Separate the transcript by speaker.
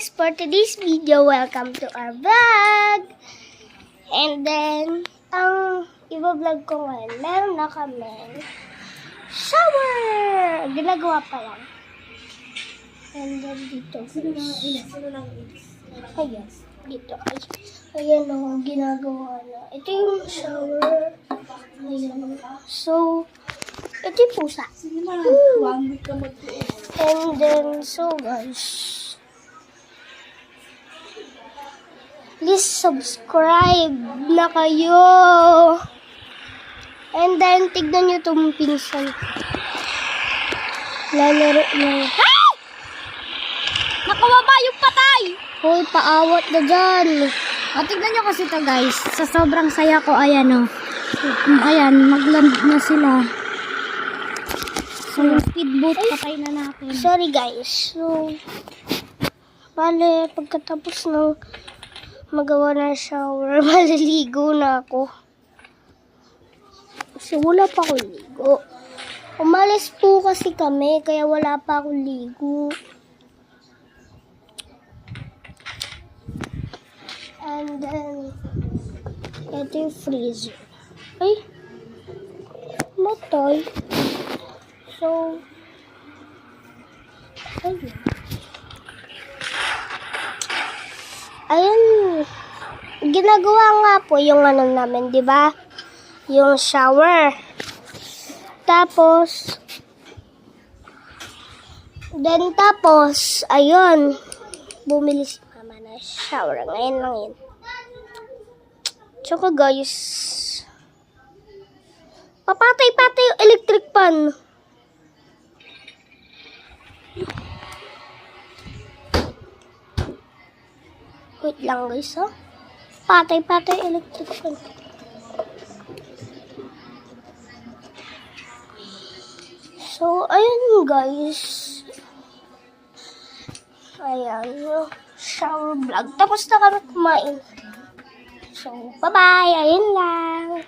Speaker 1: guys, for today's video, welcome to our vlog. And then, ang i-vlog ko ngayon, meron na kami shower! Ginagawa pa lang. And then dito. Ayan, dito. Ayan o, ginagawa na. Ito yung shower. Ayan. So, ito yung pusa. And then, so guys, please subscribe na kayo. And then, tignan nyo itong pinsan. Lalaro na. Hey! Nakawaba yung patay! Hoy, paawat na dyan.
Speaker 2: Tignan nyo kasi ito guys. Sa sobrang saya ko, ayan o. Ayan, mag-land na sila. So, yung speedboat, patay na natin.
Speaker 1: Sorry guys. So, bale, pagkatapos ng magawa na shower, maliligo na ako. Kasi wala pa akong ligo. Umalis po kasi kami, kaya wala pa akong ligo. And then, ito yung freezer. Ay, matay. So, ayun. Ayun, ginagawa nga po yung ano namin, di ba? Yung shower. Tapos, ayun, bumili si mama na shower. Ngayon lang yun. Tsaka guys, papatay-patay yung electric pan. Wait lang guys, ha? Patay-patay electric fan. So, ayun guys. Ayan, shower vlog. Tapos na kami kumain. So, bye-bye. Ayun lang.